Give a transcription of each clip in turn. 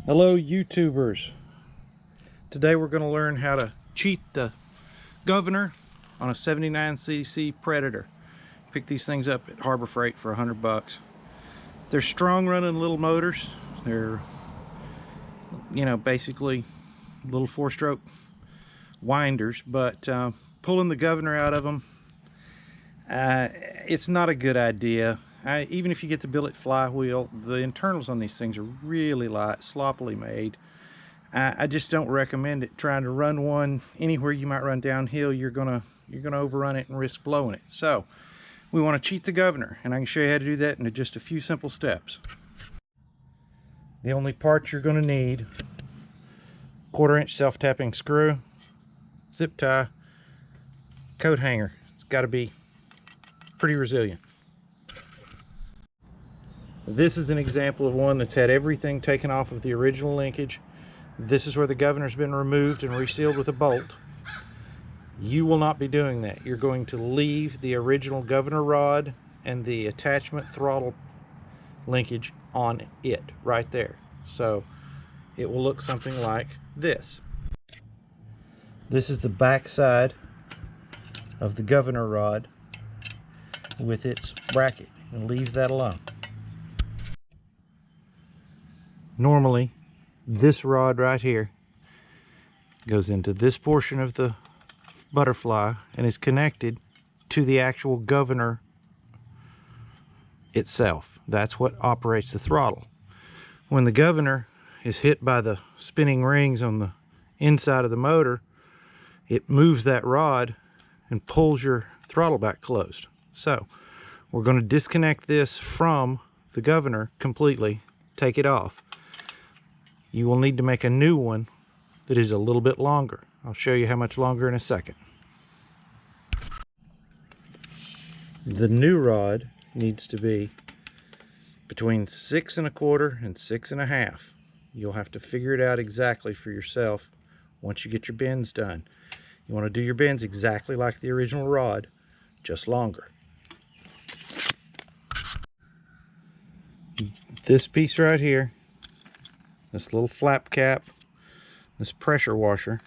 Hello YouTubers. Today we're going to learn how to cheat the governor on a 79cc Predator. Pick these things up at Harbor Freight for $100. They're strong running little motors. They're, basically little 4-stroke winders, but pulling the governor out of them, it's not a good idea. Even if you get the billet flywheel, the internals on these things are really light, sloppily made. I just don't recommend it. Trying to run one anywhere you might run downhill, you're gonna overrun it and risk blowing it. So we want to cheat the governor, and I can show you how to do that in just a few simple steps. The only parts you're going to need: 1/4-inch self-tapping screw, zip tie, coat hanger. It's got to be pretty resilient. This is an example of one that's had everything taken off of the original linkage. This is where the governor's been removed and resealed with a bolt. You will not be doing that. You're going to leave the original governor rod and the attachment throttle linkage on it right there. So it will look something like this. This is the back side of the governor rod with its bracket, and leave that alone. Normally, this rod right here goes into this portion of the butterfly and is connected to the actual governor itself. That's what operates the throttle. When the governor is hit by the spinning rings on the inside of the motor, it moves that rod and pulls your throttle back closed. So we're going to disconnect this from the governor completely, take it off. You will need to make a new one that is a little bit longer. I'll show you how much longer in a second. The new rod needs to be between 6 1/4 and 6 1/2. You'll have to figure it out exactly for yourself once you get your bends done. You want to do your bends exactly like the original rod, just longer. This piece right here, this little flap cap, this pressure washer,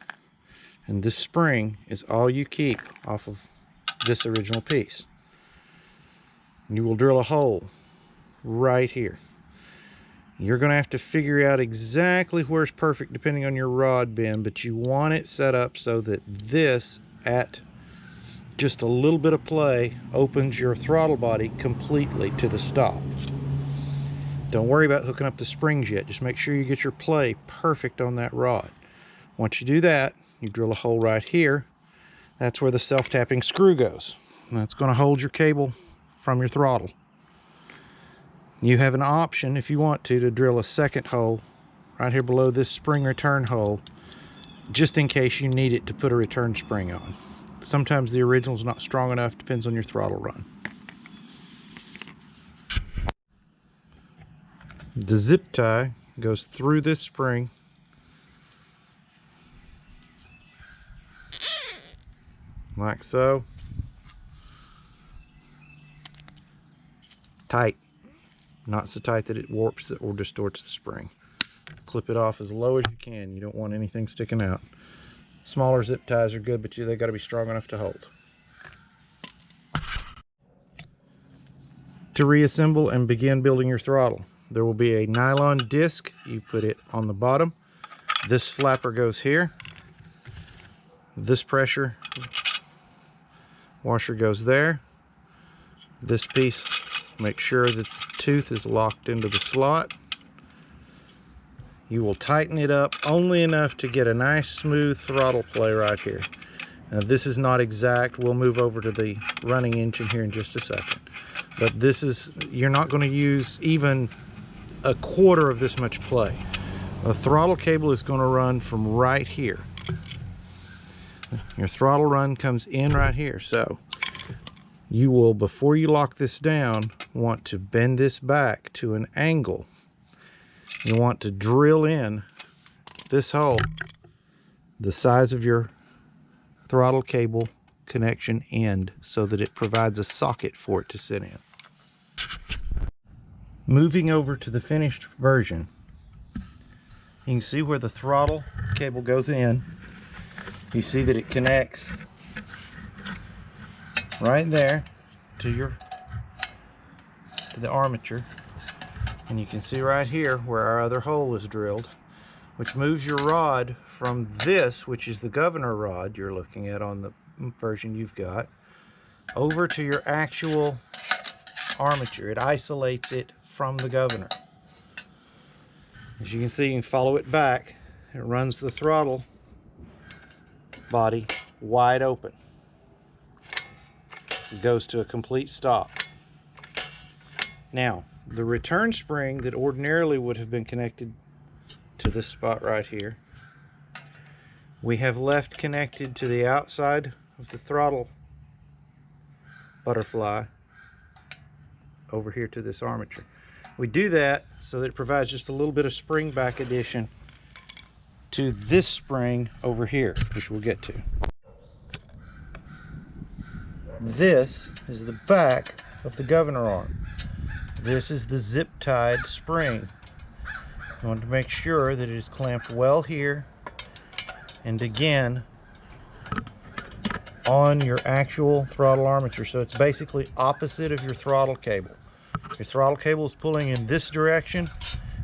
and this spring is all you keep off of this original piece. You will drill a hole right here. You're going to have to figure out exactly where's perfect depending on your rod bend, but you want it set up so that this, at just a little bit of play, opens your throttle body completely to the stop. Don't worry about hooking up the springs yet. Just make sure you get your play perfect on that rod. Once you do that, you drill a hole right here. That's where the self-tapping screw goes. And that's going to hold your cable from your throttle. You have an option, if you want to drill a second hole right here below this spring return hole, just in case you need it to put a return spring on. Sometimes the original is not strong enough, depends on your throttle run. The zip tie goes through this spring like so. Tight, not so tight that it warps or distorts the spring. Clip it off as low as you can. You don't want anything sticking out. Smaller zip ties are good, but they got to be strong enough to hold. To reassemble and begin building your throttle, there will be a nylon disc. You put it on the bottom. This flapper goes here. This pressure washer goes there. This piece, make sure that the tooth is locked into the slot. You will tighten it up only enough to get a nice smooth throttle play right here. Now this is not exact. We'll move over to the running engine here in just a second. But this is, you're not going to use even 1/4 of this much play. The throttle cable is going to run from right here. Your throttle run comes in right here. So you will, before you lock this down, want to bend this back to an angle. You want to drill in this hole the size of your throttle cable connection end so that it provides a socket for it to sit in. Moving over to the finished version, You can see where the throttle cable goes in. You see that it connects right there to the armature. And you can see right here where our other hole is drilled, which moves your rod from this, which is the governor rod you're looking at on the version you've got, over to your actual armature. It isolates it from the governor. As you can see, you can follow it back. It runs the throttle body wide open. It goes to a complete stop. Now, the return spring that ordinarily would have been connected to this spot right here, we have left connected to the outside of the throttle butterfly over here to this armature. We do that so that it provides just a little bit of spring back addition to this spring over here, which we'll get to. This is the back of the governor arm. This is the zip tied spring. You want to make sure that it is clamped well here and again on your actual throttle armature. So it's basically opposite of your throttle cable. Your throttle cable is pulling in this direction.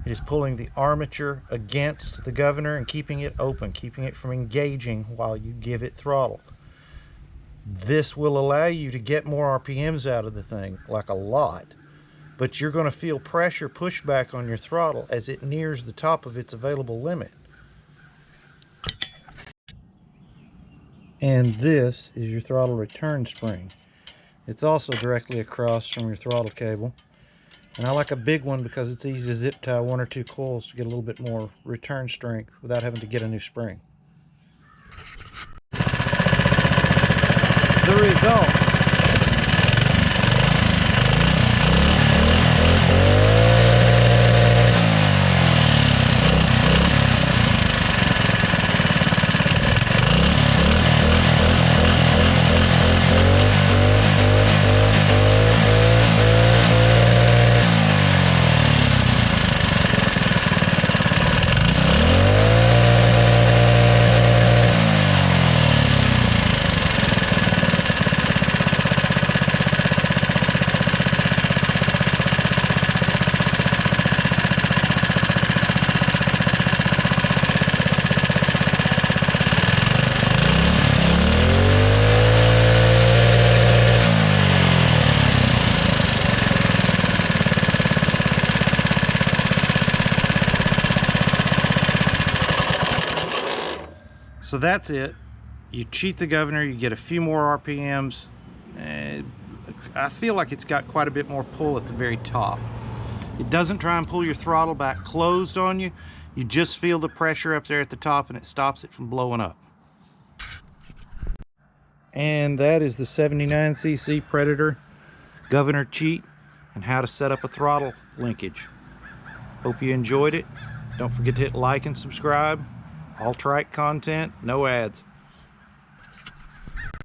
It is pulling the armature against the governor and keeping it open, keeping it from engaging while you give it throttle. This will allow you to get more RPMs out of the thing, like a lot, but you're going to feel pressure push back on your throttle as it nears the top of its available limit. And this is your throttle return spring. It's also directly across from your throttle cable. And I like a big one because it's easy to zip tie one or two coils to get a little bit more return strength without having to get a new spring. The results. So that's it. You cheat the governor, you get a few more RPMs. I feel like it's got quite a bit more pull at the very top. It doesn't try and pull your throttle back closed on you. You just feel the pressure up there at the top and it stops it from blowing up. And that is the 79cc Predator governor cheat and how to set up a throttle linkage. Hope you enjoyed it. Don't forget to hit like and subscribe. All trike content, no ads.